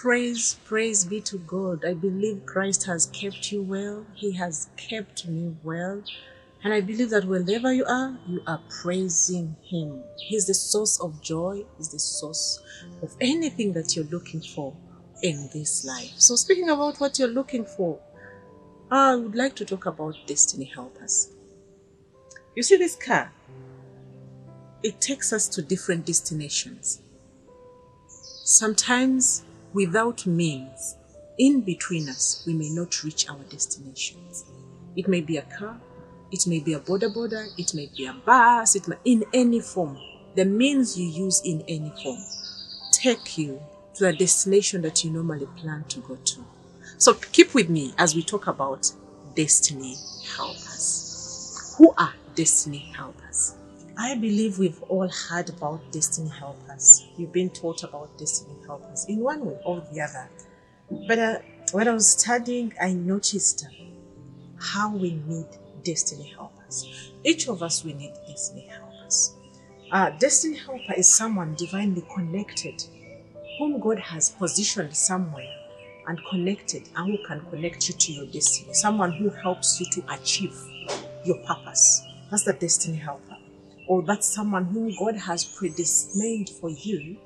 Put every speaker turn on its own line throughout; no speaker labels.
Praise be to God. I believe Christ has kept you well. He has kept me well. And I believe that wherever you are praising Him. He's the source of joy. He's the source of anything that you're looking for in this life. So speaking about what you're looking for, I would like to talk about destiny helpers. You see this car? It takes us to different destinations. Sometimes without means, in between us, we may not reach our destinations. It may be a car, it may be a border, it may be a bus, it may, in any form. The means you use in any form take you to the destination that you normally plan to go to. So keep with me as we talk about destiny helpers. Who are destiny helpers? I believe we've all heard about destiny helpers. You've been taught about destiny helpers in one way or the other. But when I was studying, I noticed how we need destiny helpers. Each of us, we need destiny helpers. Destiny helper is someone divinely connected, whom God has positioned somewhere and connected, and who can connect you to your destiny. Someone who helps you to achieve your purpose. That's the destiny helper. Or that's someone whom God has predestined for you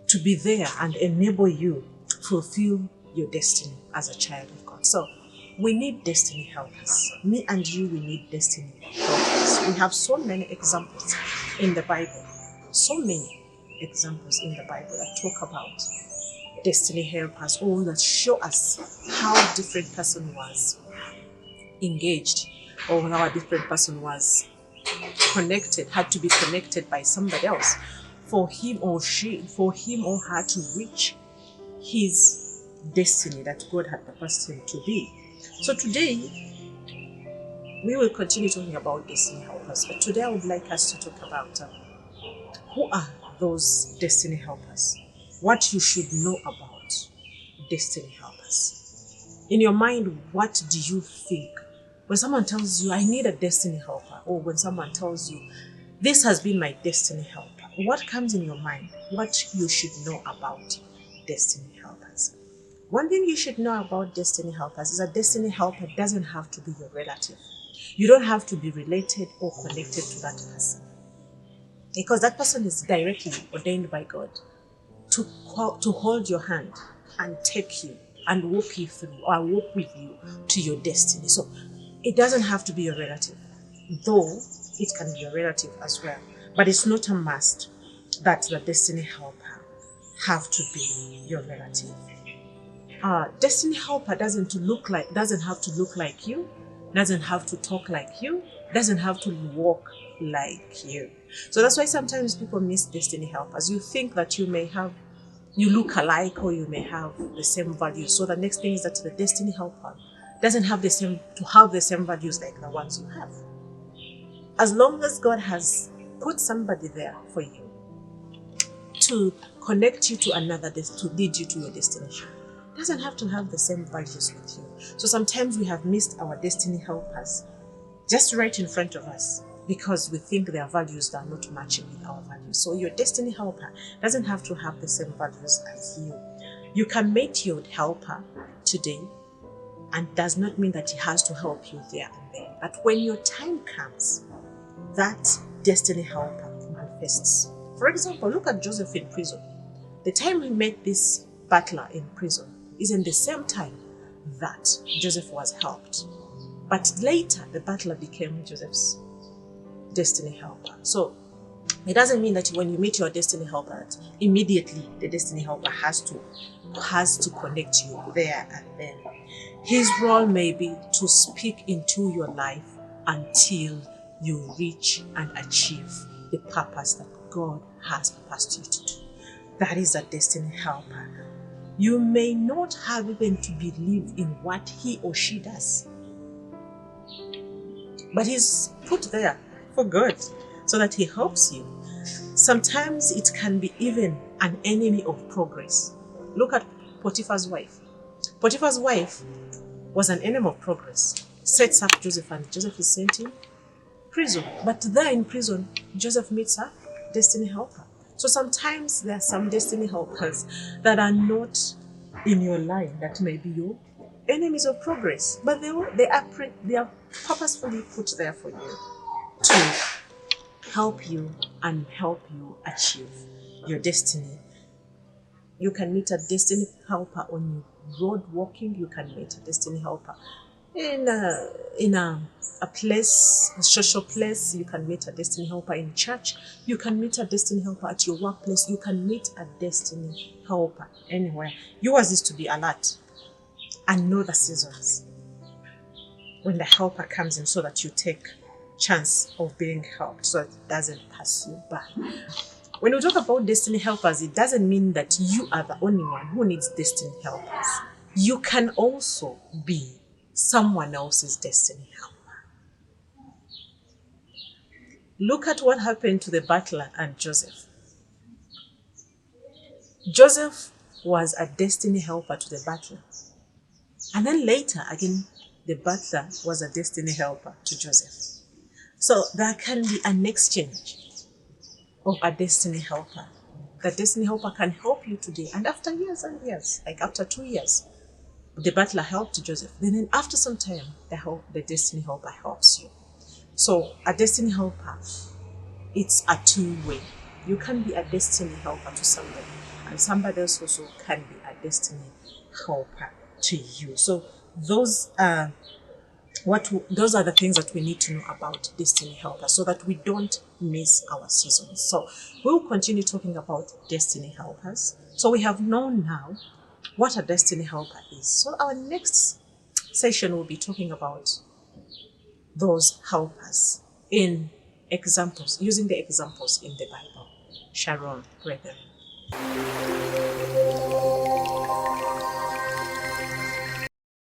to be there and enable you to fulfill your destiny as a child of God. So we need destiny helpers. Me and you, we need destiny helpers. We have so many examples in the Bible. So many examples in the Bible that talk about destiny helpers, or that show us how a different person was engaged, or how a different person was connected, had to be connected by somebody else for him or her to reach his destiny that God had purposed him to be. So today we will continue talking about destiny helpers, but today I would like us to talk about who are those destiny helpers, what you should know about destiny helpers. In your mind, what do you think when someone tells you, I need a destiny helper, or when someone tells you, this has been my destiny helper? What comes in your mind? What you should know about destiny helpers? One thing you should know about destiny helpers is a destiny helper doesn't have to be your relative. You don't have to be related or connected to that person, because that person is directly ordained by God to hold your hand and take you and walk you through, or walk with you to your destiny. So it doesn't have to be your relative, though it can be your relative as well. But it's not a must that the destiny helper have to be your relative. Destiny helper doesn't have to look like you, doesn't have to talk like you, doesn't have to walk like you. So that's why sometimes people miss destiny helpers. You think that you look alike, or you may have the same values. So the next thing is that the destiny helper doesn't have the same values like the ones you have. As long as God has put somebody there for you to connect you to another, to lead you to your destination, doesn't have to have the same values with you. So sometimes we have missed our destiny helpers just right in front of us because we think their values are not matching with our values. So your destiny helper doesn't have to have the same values as you. You can meet your helper today, and does not mean that he has to help you there and then. But when your time comes, that destiny helper manifests. For example, look at Joseph in prison. The time he met this butler in prison isn't the same time that Joseph was helped. But later, the butler became Joseph's destiny helper. So it doesn't mean that when you meet your destiny helper, that immediately the destiny helper has to connect you there and then. His role may be to speak into your life until you reach and achieve the purpose that God has purposed you to do. That is a destiny helper. You may not have even to believe in what he or she does, but he's put there for good so that he helps you. Sometimes it can be even an enemy of progress. Look at Potiphar's wife. Potiphar's wife was an enemy of progress. Sets up Joseph, and Joseph is sent in prison. But there in prison, Joseph meets her destiny helper. So sometimes there are some destiny helpers that are not in your line that may be your enemies of progress, but they are purposefully put there for you to help you and help you achieve your destiny. You can meet a destiny helper on your road walking. You can meet a destiny helper in a place, a social place. You can meet a destiny helper in church. You can meet a destiny helper at your workplace. You can meet a destiny helper anywhere. Yours is to be alert and know the seasons when the helper comes in, so that you take chance of being helped, so it doesn't pass you by. When we talk about destiny helpers, it doesn't mean that you are the only one who needs destiny helpers. You can also be someone else's destiny helper. Look at what happened to the butler and Joseph. Joseph was a destiny helper to the butler. And then later, again, the butler was a destiny helper to Joseph. So there can be an exchange of a destiny helper. The destiny helper can help you today, and after years and years, like after 2 years, the butler helped Joseph. Then after some time, the destiny helper helps you. So a destiny helper, it's a two-way. You can be a destiny helper to somebody, and somebody else also can be a destiny helper to you. So those are those are the things that we need to know about destiny helpers, so that we don't miss our seasons. So we'll continue talking about destiny helpers. So we have known now what a destiny helper is. So our next session will be talking about those helpers in examples, using the examples in the Bible. Shalom, brethren.